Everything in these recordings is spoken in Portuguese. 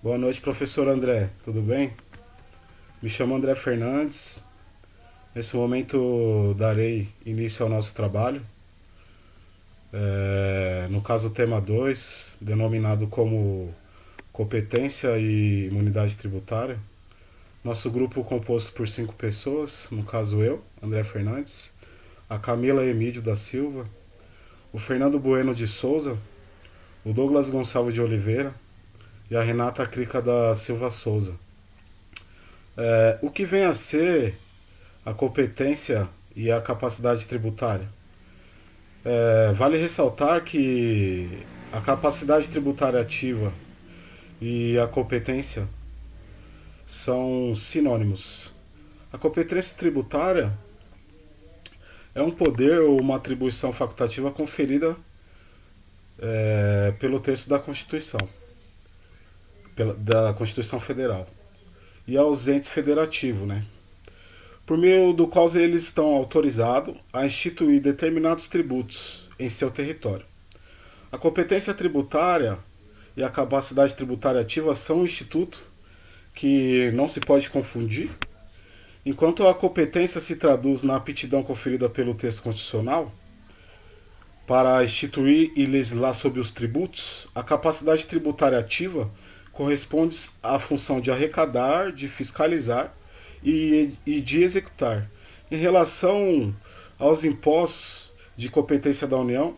Boa noite, professor André. Tudo bem? Me chamo André Fernandes. Nesse momento darei início ao nosso trabalho. No caso, o tema 2, denominado como competência e imunidade tributária. Nosso grupo composto por 5 pessoas, no caso eu, André Fernandes, a Camila Emídio da Silva, o Fernando Bueno de Souza, o Douglas Gonçalves de Oliveira e a Renata Crica da Silva Souza. O que vem a ser a competência e a capacidade tributária? Vale ressaltar que a capacidade tributária ativa e a competência são sinônimos. A competência tributária é um poder ou uma atribuição facultativa conferida pelo texto da Constituição, da Constituição Federal, e aos entes federativos, né? Por meio do qual eles estão autorizados a instituir determinados tributos em seu território. A competência tributária e a capacidade tributária ativa são um instituto que não se pode confundir. Enquanto a competência se traduz na aptidão conferida pelo texto constitucional para instituir e legislar sobre os tributos, a capacidade tributária ativa corresponde à função de arrecadar, de fiscalizar e de executar. Em relação aos impostos de competência da União,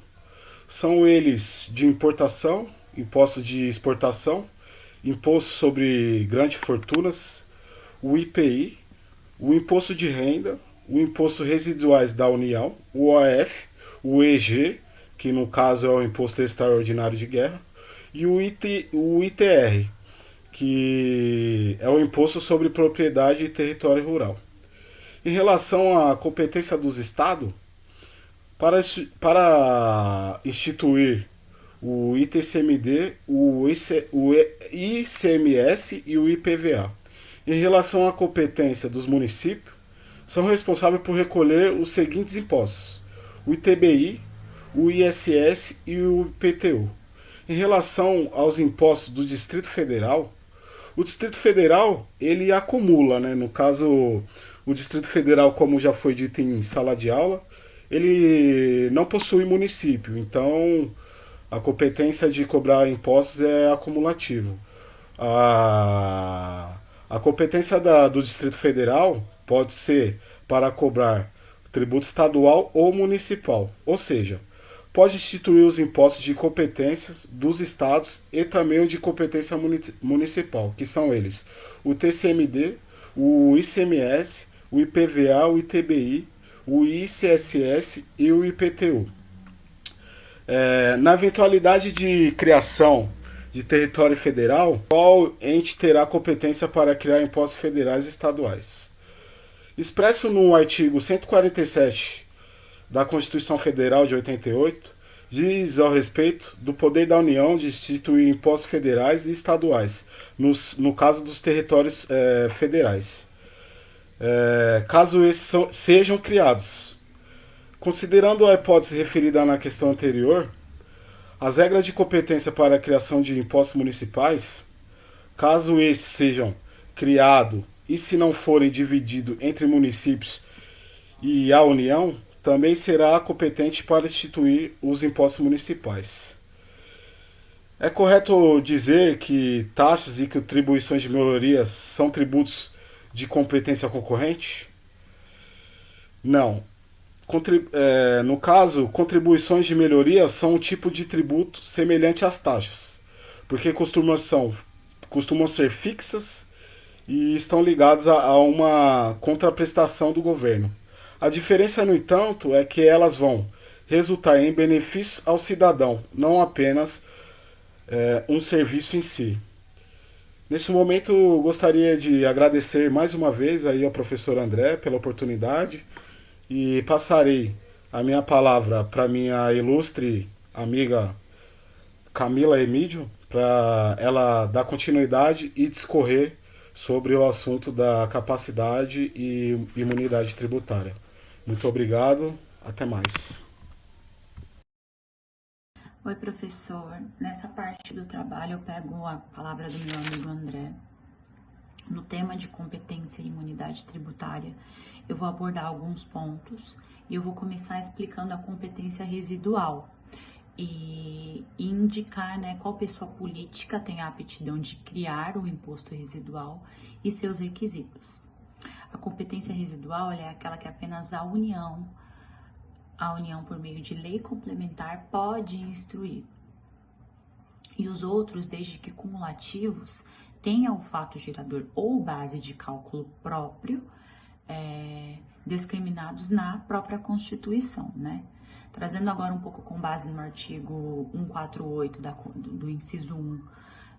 são eles de importação, imposto de exportação, imposto sobre grandes fortunas, o IPI, o imposto de renda, o imposto residuais da União, o OF, o EG, que no caso é o Imposto Extraordinário de Guerra, e o ITR, que é o Imposto sobre Propriedade e Território Rural. Em relação à competência dos Estados, para instituir o ITCMD, o ICMS e o IPVA. Em relação à competência dos municípios, são responsáveis por recolher os seguintes impostos: o ITBI, o ISS e o IPTU. Em relação aos impostos do Distrito Federal, o Distrito Federal ele acumula, né? No caso, o Distrito Federal, como já foi dito em sala de aula, ele não possui município, então a competência de cobrar impostos é acumulativo. A competência do Distrito Federal pode ser para cobrar tributo estadual ou municipal, ou seja, pode instituir os impostos de competências dos estados e também o de competência municipal, que são eles: o TCMD, o ICMS, o IPVA, o ITBI, o ICSS e o IPTU. Na eventualidade de criação de território federal, qual ente terá competência para criar impostos federais e estaduais? Expresso no artigo 147 da Constituição Federal de 88, diz ao respeito do poder da União de instituir impostos federais e estaduais, no caso dos territórios federais, caso esses sejam criados. Considerando a hipótese referida na questão anterior, as regras de competência para a criação de impostos municipais, caso esses sejam criados e se não forem divididos entre municípios e a União, também será competente para instituir os impostos municipais. É correto dizer que taxas e contribuições de melhorias são tributos de competência concorrente? Não. No caso, contribuições de melhoria são um tipo de tributo semelhante às taxas, porque costumam ser fixas e estão ligadas a uma contraprestação do governo. A diferença, no entanto, é que elas vão resultar em benefícios ao cidadão, não apenas um serviço em si. Nesse momento, gostaria de agradecer mais uma vez aí ao professor André pela oportunidade e passarei a minha palavra para minha ilustre amiga Camila Emídio, para ela dar continuidade e discorrer sobre o assunto da capacidade e imunidade tributária. Muito obrigado, até mais. Oi, professor. Nessa parte do trabalho, eu pego a palavra do meu amigo André. No tema de competência e imunidade tributária, eu vou abordar alguns pontos e eu vou começar explicando a competência residual e indicar, né, qual pessoa política tem a aptidão de criar o imposto residual e seus requisitos. A competência residual é aquela que apenas a União, por meio de lei complementar, pode instruir. E os outros, desde que cumulativos, tenham o fato gerador ou base de cálculo próprio, discriminados na própria Constituição, né? Trazendo agora um pouco com base no artigo 148 do inciso 1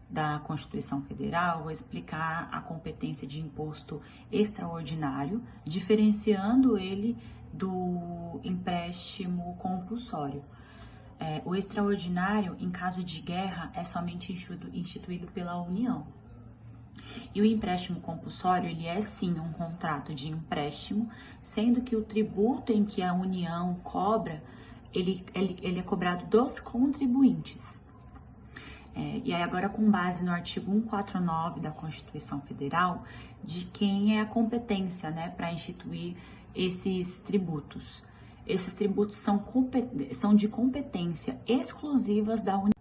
da Constituição Federal, vou explicar a competência de imposto extraordinário, diferenciando ele do empréstimo compulsório. O extraordinário, em caso de guerra, é somente instituído pela União. E o empréstimo compulsório, ele é sim um contrato de empréstimo, sendo que o tributo em que a União cobra, ele é cobrado dos contribuintes. E aí agora com base no artigo 149 da Constituição Federal, de quem é a competência, né, para instituir esses tributos. Esses tributos são de competência exclusivas da União.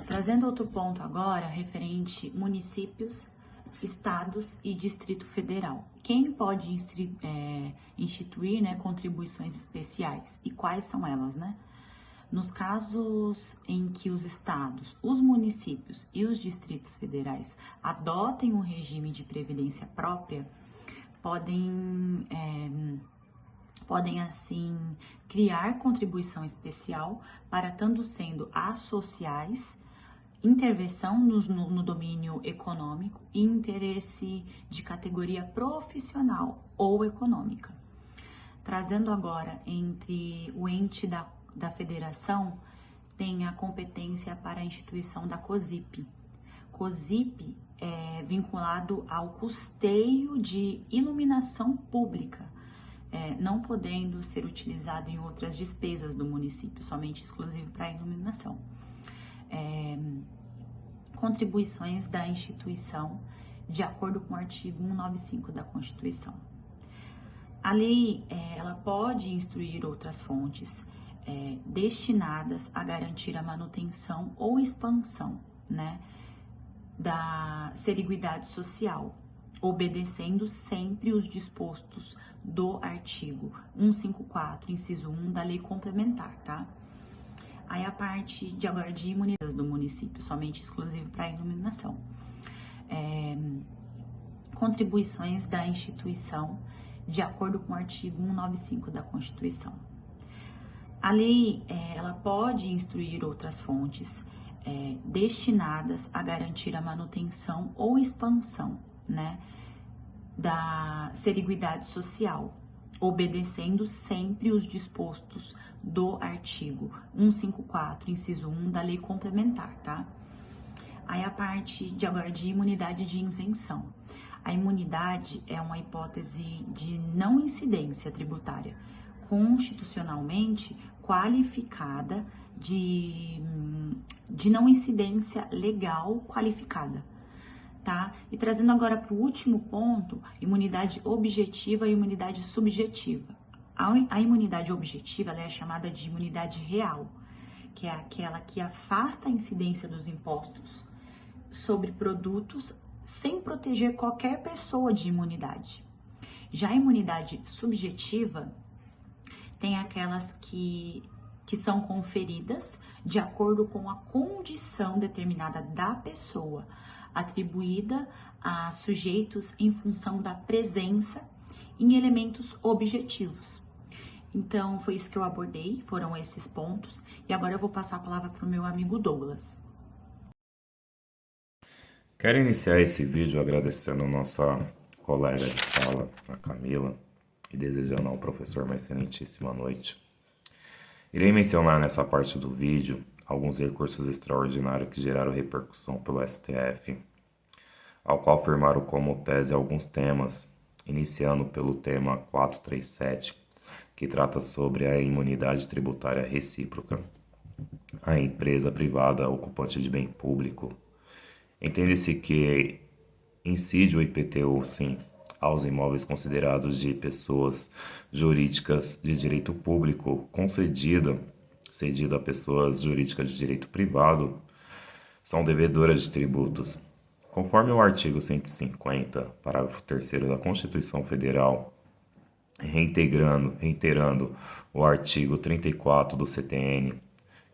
Trazendo outro ponto agora, referente municípios, estados e Distrito Federal. Quem pode instituir, né, contribuições especiais e quais são elas, né? Nos casos em que os estados, os municípios e os distritos federais adotem um regime de previdência própria, podem assim criar contribuição especial para tanto sendo associais, intervenção no domínio econômico e interesse de categoria profissional ou econômica. Trazendo agora entre o ente da federação, tem a competência para a instituição da COSIP. COSIP é vinculado ao custeio de iluminação pública, não podendo ser utilizado em outras despesas do município, somente exclusivo para a iluminação. Contribuições da instituição, de acordo com o artigo 195 da Constituição. A lei, ela pode instruir outras fontes destinadas a garantir a manutenção ou expansão, né, da seguridade social, obedecendo sempre os dispostos do artigo 154, inciso 1 da lei complementar, tá? Aí a parte de agora de imunidades do município, somente exclusivo para iluminação. Contribuições da instituição, de acordo com o artigo 195 da Constituição. A lei, ela pode instruir outras fontes destinadas a garantir a manutenção ou expansão, né, da seguridade social, obedecendo sempre os dispostos do artigo 154, inciso 1 da lei complementar, tá? Aí a parte de agora de imunidade de isenção. A imunidade é uma hipótese de não incidência tributária, constitucionalmente qualificada de não incidência legal qualificada, tá? E trazendo agora para o último ponto, imunidade objetiva e imunidade subjetiva. A imunidade objetiva, ela é chamada de imunidade real, que é aquela que afasta a incidência dos impostos sobre produtos sem proteger qualquer pessoa de imunidade. Já a imunidade subjetiva tem aquelas que são conferidas de acordo com a condição determinada da pessoa, atribuída a sujeitos em função da presença em elementos objetivos. Então, foi isso que eu abordei, foram esses pontos, e agora eu vou passar a palavra para o meu amigo Douglas. Quero iniciar esse vídeo agradecendo a nossa colega de sala, a Camila, e desejando ao professor uma excelentíssima noite. Irei mencionar nessa parte do vídeo alguns recursos extraordinários que geraram repercussão pelo STF, ao qual firmaram como tese alguns temas, iniciando pelo tema 437, que trata sobre a imunidade tributária recíproca. a empresa privada ocupante de bem público. Entende-se que incide o IPTU, sim, aos imóveis considerados de pessoas jurídicas de direito público cedido a pessoas jurídicas de direito privado, são devedoras de tributos. Conforme o artigo 150, parágrafo 3º da Constituição Federal, reiterando o artigo 34 do CTN,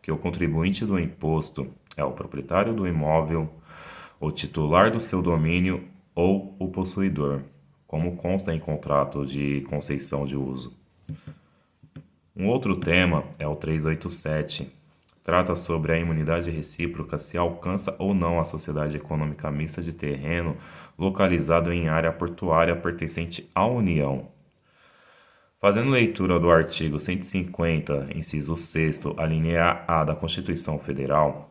que o contribuinte do imposto é o proprietário do imóvel, o titular do seu domínio ou o possuidor, como consta em contrato de concessão de uso. Um outro tema é o 387. Trata sobre a imunidade recíproca se alcança ou não a sociedade econômica mista de terreno localizado em área portuária pertencente à União. Fazendo leitura do artigo 150, inciso 6º, alínea A da Constituição Federal,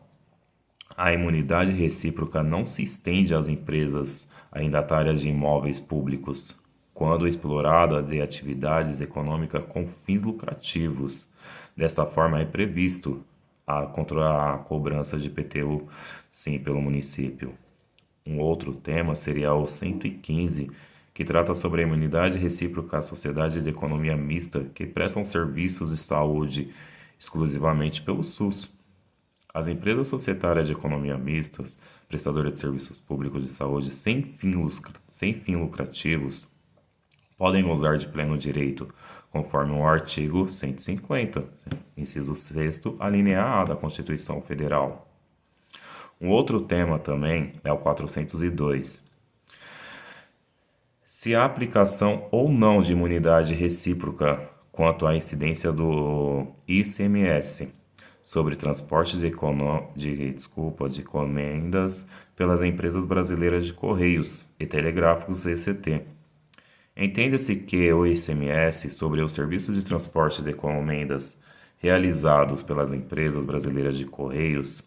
a imunidade recíproca não se estende às empresas arrendatárias de imóveis públicos, quando explorada de atividades econômicas com fins lucrativos. Desta forma, é previsto contra a cobrança de IPTU, sim, pelo município. Um outro tema seria o 115, que trata sobre a imunidade recíproca à sociedade de economia mista que prestam serviços de saúde exclusivamente pelo SUS. As empresas societárias de economia mistas, prestadoras de serviços públicos de saúde sem fins lucrativos, podem gozar de pleno direito, conforme o artigo 150, inciso 6º, alínea A da Constituição Federal. Um outro tema também é o 402. Se há aplicação ou não de imunidade recíproca quanto à incidência do ICMS sobre transporte de encomendas pelas empresas brasileiras de Correios e Telegráficos ECT. Entenda-se que o ICMS sobre os serviços de transporte de encomendas realizados pelas empresas brasileiras de Correios,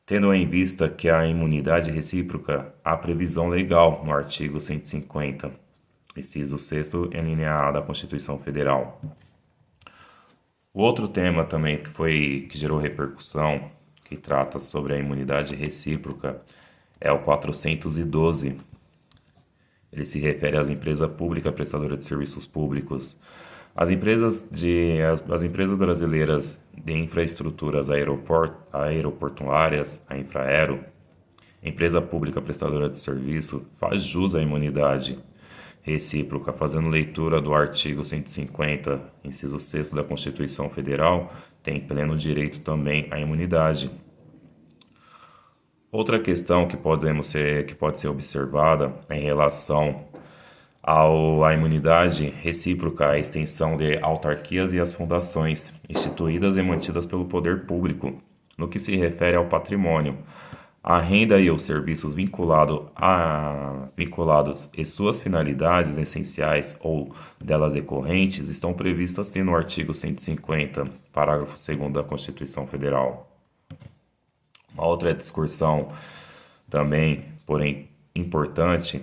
tendo em vista que a imunidade recíproca há previsão legal no artigo 150, inciso 6º, em linha A da Constituição Federal. O outro tema também que gerou repercussão, que trata sobre a imunidade recíproca, é o 412. Ele se refere às empresas públicas prestadoras de serviços públicos. As empresas brasileiras de infraestruturas aeroportuárias, a Infraero, empresa pública prestadora de serviço, faz jus à imunidade recíproca, fazendo leitura do artigo 150, inciso 6º da Constituição Federal, tem pleno direito também à imunidade. Outra questão que pode ser observada em relação à imunidade recíproca, a extensão de autarquias e as fundações instituídas e mantidas pelo poder público, no que se refere ao patrimônio. A renda e os serviços vinculados e suas finalidades essenciais ou delas decorrentes estão previstas assim no artigo 150, parágrafo 2º da Constituição Federal. Uma outra discussão também, porém importante,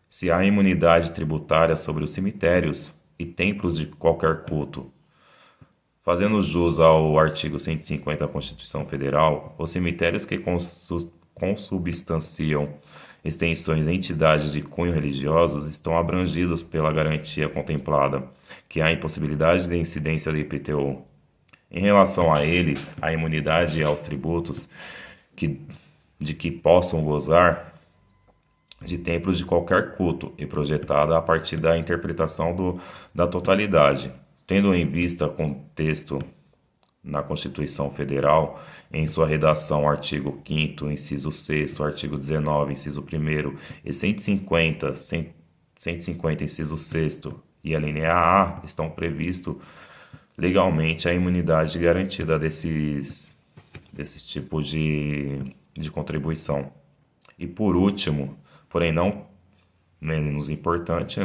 se há imunidade tributária sobre os cemitérios e templos de qualquer culto. Fazendo jus ao artigo 150 da Constituição Federal, os cemitérios que consubstanciam extensões de entidades de cunho religiosos estão abrangidos pela garantia contemplada, que há impossibilidade de incidência de IPTU. Em relação a eles, a imunidade aos tributos de que possam gozar de templos de qualquer culto e projetada a partir da interpretação da totalidade, tendo em vista o contexto na Constituição Federal, em sua redação, artigo 5º, inciso 6º, artigo 19, inciso 1º e 150, inciso 6º e a linha A estão previstos legalmente a imunidade garantida desses tipos de contribuição. E por último, porém não menos importante,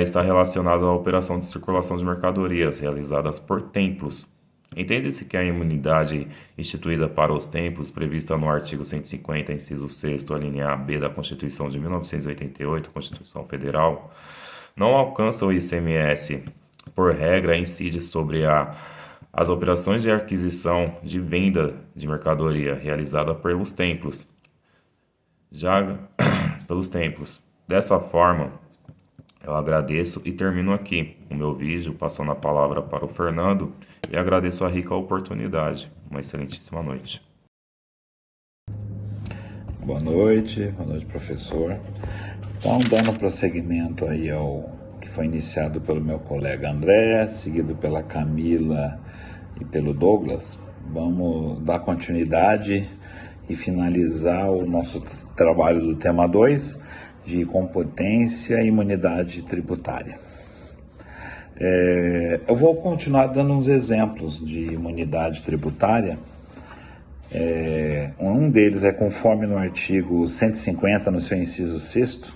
está relacionado à operação de circulação de mercadorias realizadas por templos. Entende-se que a imunidade instituída para os templos, prevista no artigo 150, inciso 6º, a linha B da Constituição de 1988, Constituição Federal, não alcança o ICMS. Por regra, incide sobre a as operações de aquisição de venda de mercadoria realizada pelos templos. Pelos templos. Dessa forma, eu agradeço e termino aqui o meu vídeo, passando a palavra para o Fernando e agradeço a rica oportunidade. Uma excelentíssima noite. Boa noite, professor. Então, dando prosseguimento aí ao que foi iniciado pelo meu colega André, seguido pela Camila e pelo Douglas, vamos dar continuidade e finalizar o nosso trabalho do tema 2, de competência e imunidade tributária. Eu vou continuar dando uns exemplos de imunidade tributária. Um deles é conforme no artigo 150, no seu inciso 6º,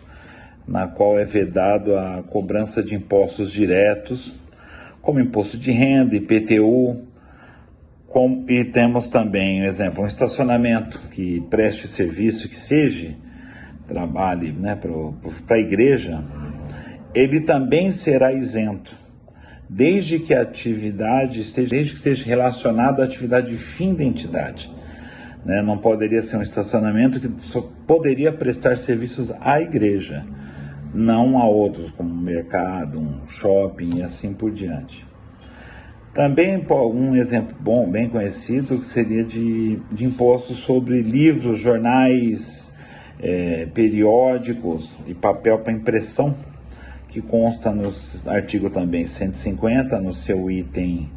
na qual é vedado a cobrança de impostos diretos, como imposto de renda, IPTU, e temos também, exemplo, um estacionamento que preste serviço, que seja, trabalhe, né, para a igreja, ele também será isento, desde que esteja relacionado à atividade de fim da entidade. Né? Não poderia ser um estacionamento que só poderia prestar serviços à igreja, não a outros, como um mercado, um shopping e assim por diante. Também um exemplo bom, bem conhecido, que seria de impostos sobre livros, jornais, periódicos e papel para impressão, que consta no artigo também 150, no seu item,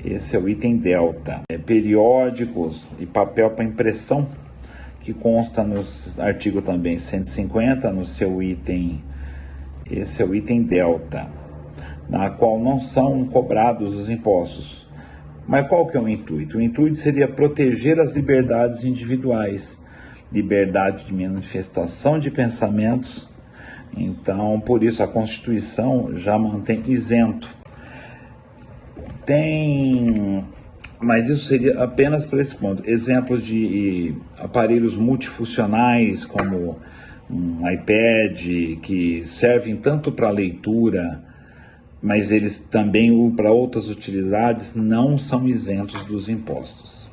esse é o item delta. Periódicos e papel para impressão, que consta no artigo também 150, no seu item, esse é o item delta, na qual não são cobrados os impostos. Mas qual que é o intuito? O intuito seria proteger as liberdades individuais, liberdade de manifestação de pensamentos. Então, por isso, a Constituição já mantém isento. Mas isso seria apenas por esse ponto. Exemplos de aparelhos multifuncionais, como um iPad, que servem tanto para leitura, mas eles também, para outras utilidades, não são isentos dos impostos.